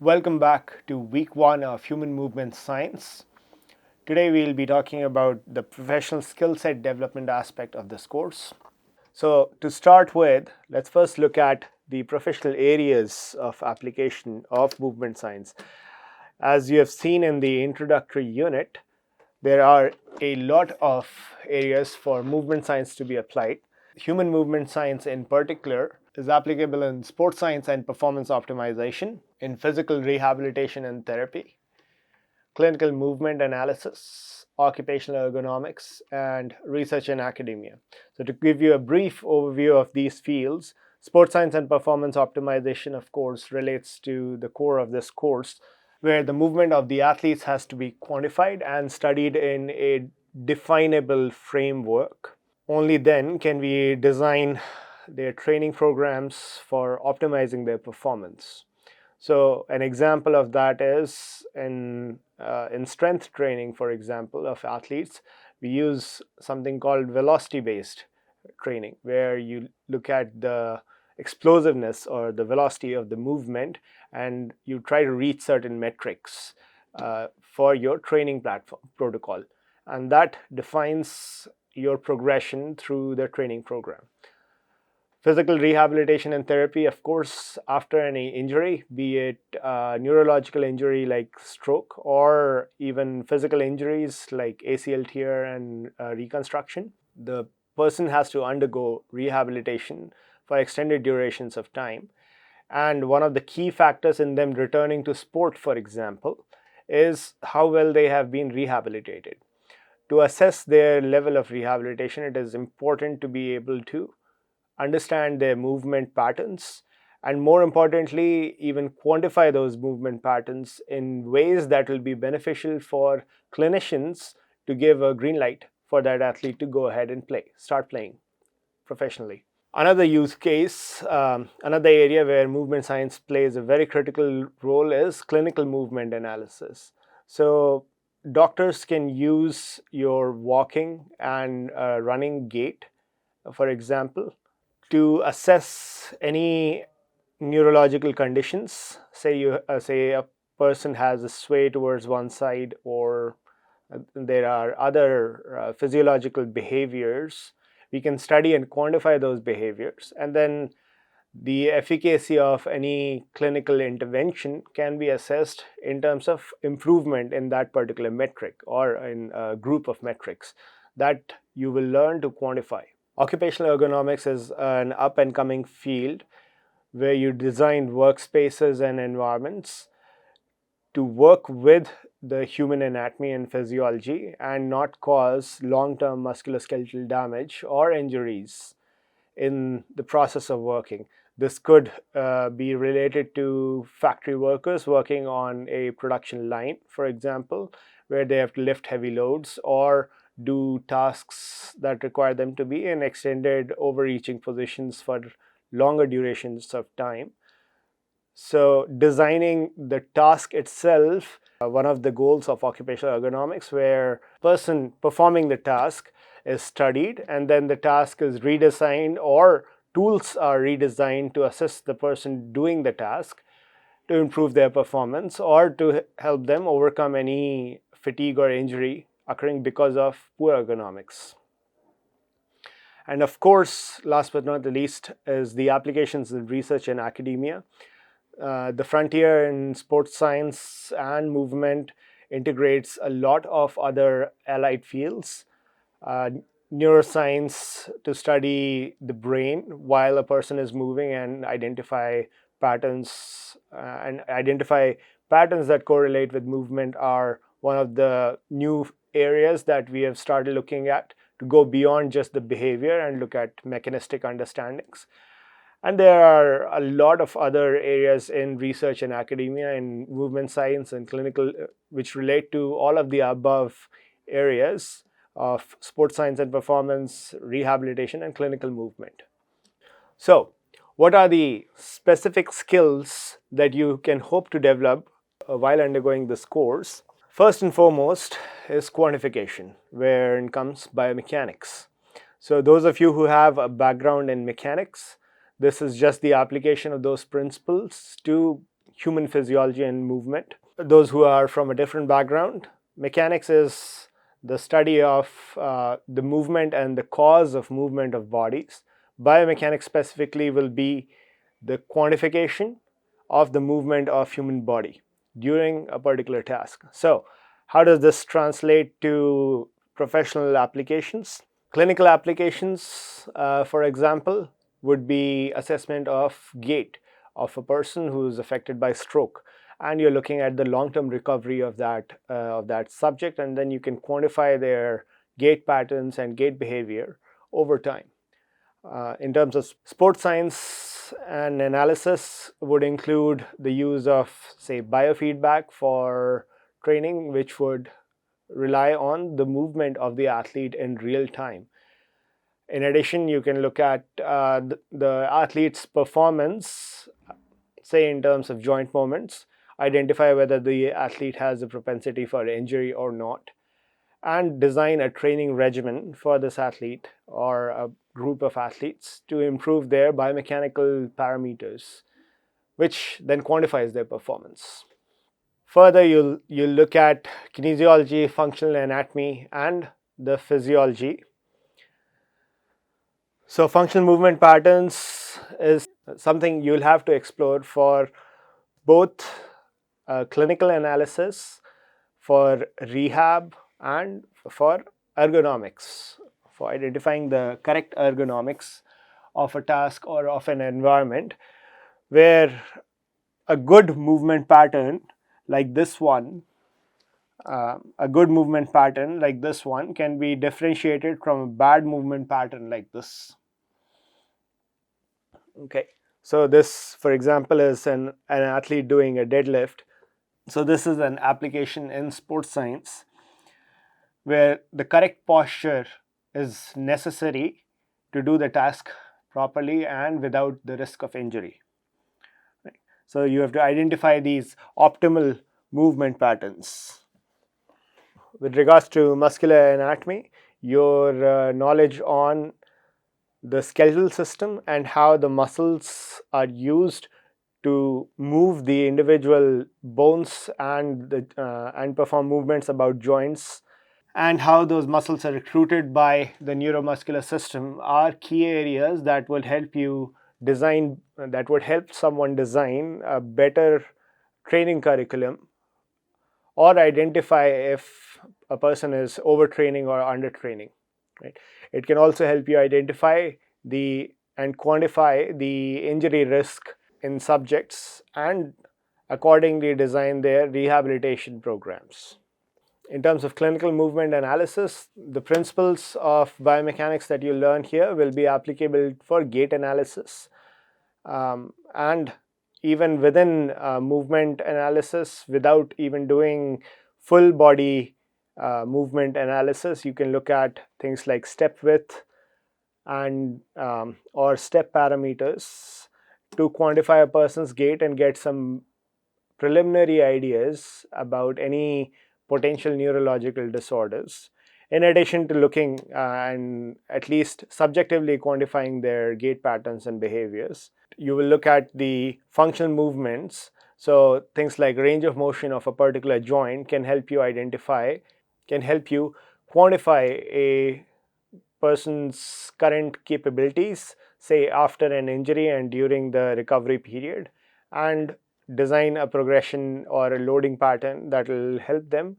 Welcome back to week 1 of Human Movement Science. Today we'll be talking about the professional skill set development aspect of this course. So to start with, let's first look at the professional areas of application of movement science. As you have seen in the introductory unit, there are a lot of areas for movement science to be applied. Human movement science in particular is applicable in sports science and performance optimization, in physical rehabilitation and therapy, clinical movement analysis, occupational ergonomics, and research in academia. So to give you a brief overview of these fields, sports science and performance optimization, of course, relates to the core of this course, where the movement of the athletes has to be quantified and studied in a definable framework. Only then can we design their training programs for optimizing their performance. So an example of that is in strength training, for example, of athletes, we use something called velocity-based training, where you look at the explosiveness or the velocity of the movement and you try to reach certain metrics for your training platform protocol, and that defines your progression through the training program. Physical rehabilitation and therapy, of course, after any injury, be it neurological injury like stroke or even physical injuries like ACL tear and reconstruction, the person has to undergo rehabilitation for extended durations of time. And one of the key factors in them returning to sport, for example, is how well they have been rehabilitated. To assess their level of rehabilitation, it is important to be able to understand their movement patterns, and more importantly, even quantify those movement patterns in ways that will be beneficial for clinicians to give a green light for that athlete to go ahead and start playing professionally. Another use case, another area where movement science plays a very critical role is clinical movement analysis. So doctors can use your walking and running gait, for example, to assess any neurological conditions. Say a person has a sway towards one side, or there are other physiological behaviors. We can study and quantify those behaviors, and then the efficacy of any clinical intervention can be assessed in terms of improvement in that particular metric or in a group of metrics that you will learn to quantify. Occupational ergonomics is an up-and-coming field where you design workspaces and environments to work with the human anatomy and physiology and not cause long-term musculoskeletal damage or injuries in the process of working. This could be related to factory workers working on a production line, for example, where they have to lift heavy loads or do tasks that require them to be in extended overreaching positions for longer durations of time. So designing the task itself, one of the goals of occupational ergonomics, where person performing the task is studied and then the task is redesigned or tools are redesigned to assist the person doing the task to improve their performance or to help them overcome any fatigue or injury occurring because of poor ergonomics. And of course, last but not the least, is the applications in research and academia. The frontier in sports science and movement integrates a lot of other allied fields. Neuroscience to study the brain while a person is moving and identify patterns that correlate with movement are one of the new areas that we have started looking at to go beyond just the behavior and look at mechanistic understandings. And there are a lot of other areas in research and academia in movement science and clinical which relate to all of the above areas of sports science and performance, rehabilitation, and clinical movement. So, what are the specific skills that you can hope to develop while undergoing this course? First and foremost is quantification, where comes biomechanics. So those of you who have a background in mechanics, this is just the application of those principles to human physiology and movement. Those who are from a different background, mechanics is the study of the movement and the cause of movement of bodies. Biomechanics specifically will be the quantification of the movement of human body during a particular task. So, how does this translate to professional applications? Clinical applications, for example, would be assessment of gait of a person who is affected by stroke, and you're looking at the long-term recovery of that subject, and then you can quantify their gait patterns and gait behavior over time. In terms of sports science and analysis, would include the use of, say, biofeedback for training, which would rely on the movement of the athlete in real time. In addition, you can look at the athlete's performance, say in terms of joint movements, identify whether the athlete has a propensity for injury or not, and design a training regimen for this athlete or a group of athletes to improve their biomechanical parameters, which then quantifies their performance. Further, you'll look at kinesiology, functional anatomy, and the physiology. So functional movement patterns is something you'll have to explore for both clinical analysis, for rehab, and for ergonomics, for identifying the correct ergonomics of a task or of an environment, where a good movement pattern like this one can be differentiated from a bad movement pattern like this. Okay, so this, for example, is an athlete doing a deadlift. So this is an application in sports science where the correct posture is necessary to do the task properly and without the risk of injury. Right. So you have to identify these optimal movement patterns. With regards to muscular anatomy, your knowledge on the skeletal system and how the muscles are used to move the individual bones and perform movements about joints, and how those muscles are recruited by the neuromuscular system are key areas that will help someone design a better training curriculum or identify if a person is overtraining or undertraining. Right? It can also help you identify and quantify the injury risk in subjects and accordingly design their rehabilitation programs. In terms of clinical movement analysis, the principles of biomechanics that you learn here will be applicable for gait analysis. And even within movement analysis, without even doing full body movement analysis, you can look at things like step width and or step parameters to quantify a person's gait and get some preliminary ideas about any potential neurological disorders, in addition to looking and at least subjectively quantifying their gait patterns and behaviors. You will look at the functional movements. So things like range of motion of a particular joint can help you quantify a person's current capabilities, say after an injury and during the recovery period, and design a progression or a loading pattern that will help them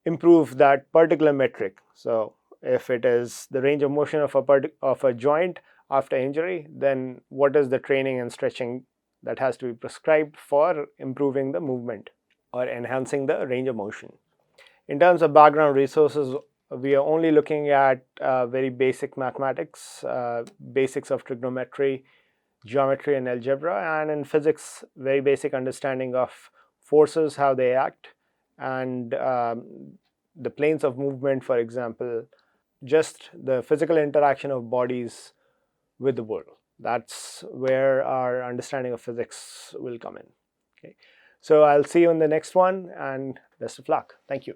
improve that particular metric. So if it is the range of motion of a joint after injury, then what is the training and stretching that has to be prescribed for improving the movement or enhancing the range of motion. In terms of background resources, we are only looking at very basic mathematics, basics of trigonometry, geometry and algebra, and in physics, very basic understanding of forces, how they act, and the planes of movement, for example, just the physical interaction of bodies with the world. That's where our understanding of physics will come in. Okay. So I'll see you in the next one, and best of luck. Thank you.